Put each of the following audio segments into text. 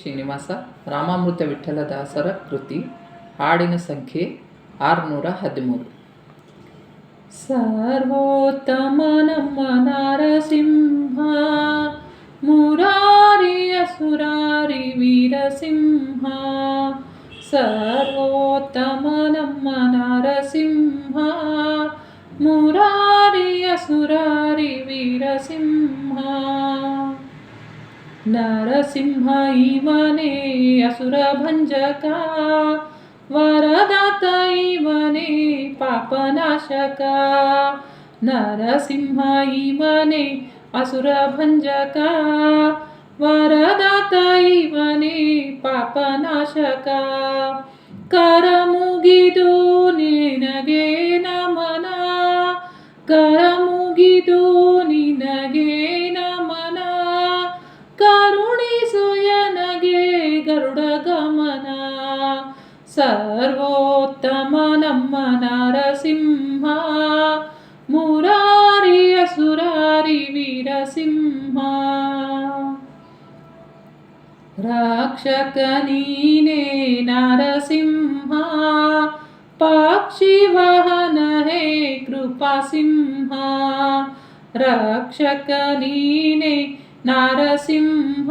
ಶ್ರೀನಿವಾಸ. ರಾಮಾಮೃತ ವಿಠಲದಾಸರ ಕೃತಿ. ಹಾಡಿನ ಸಂಖ್ಯೆ 613. ಸರ್ವೋತ್ತಮ ನಮ್ಮ ನಾರಸಿಂಹ, ಮುರಾರಿಯ ಸುರಾರಿ ವೀರಸಿಂಹ. ಸರ್ವೋತ್ತಮ ನಮ್ಮ ನಾರಸಿಂಹ, ಮುರಾರಿಯ ಸುರಾರಿ ವೀರಸಿಂಹ. ನರಸಿಂಹ ಇವನೇ ಅಸುರ ಭಂಜಕ, ವರದಾತ ಇವನೇ ಪಾಪನಾಶಕ. ನರಸಿಂಹ ಇವನೇ ಅಸುರ ಭಂಜಕ, ವರದಾತ ಇವನೇ ಪಾಪನಾಶಕ. ಕರ ಮುಗಿದು ನಿನಗೆ ನಮನ, ಕರ ಮುಗಿದು ನಿನಗೆ ನಮನ. ಕರುಣಿಸು ಎನಗೆ ಗರುಡ ಗಮನ. ಸರ್ವೋತ್ತಮ ನಮ್ಮ ನರಸಿಂಹ, ಮುರಾರಿಯ ಸುರಾರಿ ವೀರಸಿಂಹ. ರಕ್ಷಕ ನೀನೇ ನರಸಿಂಹ, ಪಕ್ಷಿ ವಾಹನ ಹೇ ಕೃಪಾಸಿಂಹ. ರಕ್ಷಕ ನೀನೇ ನರಸಿಂಹ,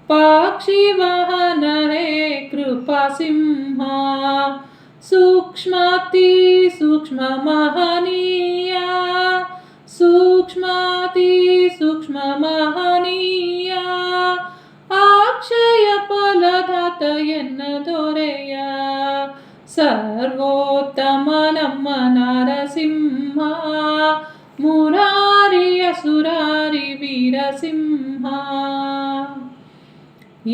ಪಕ್ಷಿ ವಾಹನ ಹೇ ಕೃಪಾಸಿಂಹ. ಸೂಕ್ಷ್ಮಾತಿ ಸೂಕ್ಷ್ಮ ಮಹನೀಯ, ಸೂಕ್ಷ್ಮಾತಿ ಸೂಕ್ಷ್ಮ ಮಹನೀಯ. ಅಕ್ಷಯ ಫಲದಾತ ಎನ್ನ ದೊರೆಯ. ಸರ್ವೋತ್ತಮ ನಮ್ಮ ನರಸಿಂಹ, ಮುರಾರಿಯ ಸುರಾರಿ ವೀರಸಿಂಹ.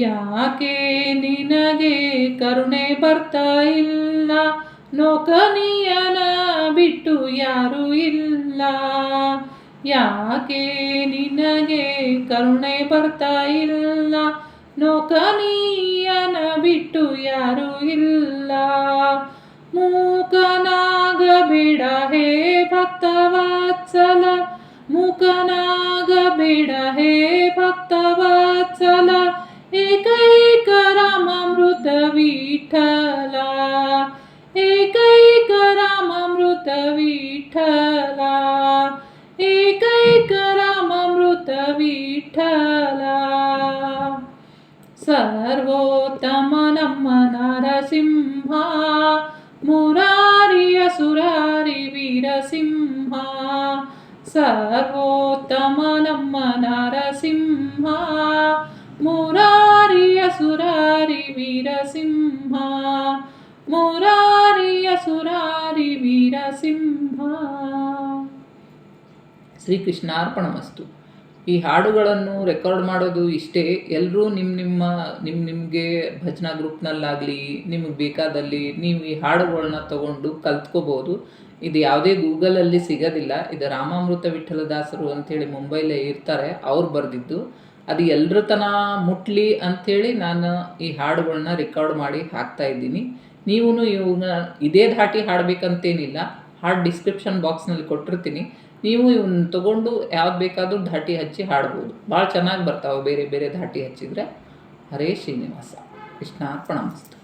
ಯಾಕೆ ನಿನಗೆ ಕರುಣೆ ಬರ್ತಾ ಇಲ್ಲ, ಲೋಕನಿಯನ ಬಿಟ್ಟು ಯಾರೂ ಇಲ್ಲ. ಯಾಕೆ ನಿನಗೆ ಕರುಣೆ ಬರ್ತಾ ಇಲ್ಲ, ಲೋಕನಿಯನ ಬಿಟ್ಟು ಯಾರೂ ಇಲ್ಲ. ಮೂಕನಾಗಬೇಡ ಹೇ ಭಕ್ತವತ್ಸಲ, ಮೂಕನಾಗಬೇಡ ಹೇ ಭಕ್ತವತ್ಸಲ. ಏಕೈಕ ರಾಮಾಮೃತ ವಿಠಲ, ಏಕೈಕ ರಾಮಾಮೃತ ವಿಠಲ, ಏಕೈಕ ರಾಮಾಮೃತ ವಿಠಲ. ಸರ್ವೋತ್ತಮ ನಮ್ಮ ನರಸಿಂಹ, ಮುರಾರಿಯ ಸುರಾರಿ ವೀರಸಿಂಹ. ಸರ್ವೋತ್ತಮ ನಮ್ಮ ನರಸಿಂಹ, ಮುರಾರಿಯ ಸುರಾರಿ ವೀರಸಿಂಹ. ಮುರಾರಿಯ ಸುರಾರಿ ವೀರಸಿಂಹ. ಶ್ರೀಕೃಷ್ಣಾರ್ಪಣಮಸ್ತು. ಈ ಹಾಡುಗಳನ್ನು ರೆಕಾರ್ಡ್ ಮಾಡೋದು ಇಷ್ಟೇ. ಎಲ್ಲರೂ ನಿಮಗೆ ಭಜನಾ ಗ್ರೂಪ್ನಲ್ಲಾಗಲಿ ನಿಮಗೆ ಬೇಕಾದಲ್ಲಿ ನೀವು ಈ ಹಾಡುಗಳನ್ನ ತಗೊಂಡು ಕಲ್ತ್ಕೋಬೋದು. ಇದು ಯಾವುದೇ ಗೂಗಲಲ್ಲಿ ಸಿಗೋದಿಲ್ಲ. ಇದು ರಾಮಾಮೃತ ವಿಠಲದಾಸರು ಅಂಥೇಳಿ ಮುಂಬೈಲೇ ಇರ್ತಾರೆ, ಅವ್ರು ಬರೆದಿದ್ದು. ಅದು ಎಲ್ರ ತನ ಮುಟ್ಲಿ ಅಂಥೇಳಿ ನಾನು ಈ ಹಾಡುಗಳನ್ನ ರೆಕಾರ್ಡ್ ಮಾಡಿ ಹಾಕ್ತಾ ಇದ್ದೀನಿ. ನೀವು ಇವನ್ನ ಇದೇ ಧಾಟಿ ಹಾಡಬೇಕಂತೇನಿಲ್ಲ. ಹಾಡು ಡಿಸ್ಕ್ರಿಪ್ಷನ್ ಬಾಕ್ಸ್ನಲ್ಲಿ ಕೊಟ್ಟಿರ್ತೀನಿ. ನೀವು ಇವನ್ನ ತೊಗೊಂಡು ಯಾವ್ದು ಬೇಕಾದರೂ ಧಾಟಿ ಹಚ್ಚಿ ಹಾಡ್ಬೋದು. ಭಾಳ ಚೆನ್ನಾಗಿ ಬರ್ತಾವೆ ಬೇರೆ ಬೇರೆ ಧಾಟಿ ಹಚ್ಚಿದರೆ. ಹರೇ ಶ್ರೀನಿವಾಸ. ಕೃಷ್ಣಾರ್ಪಣಮಸ್ತು.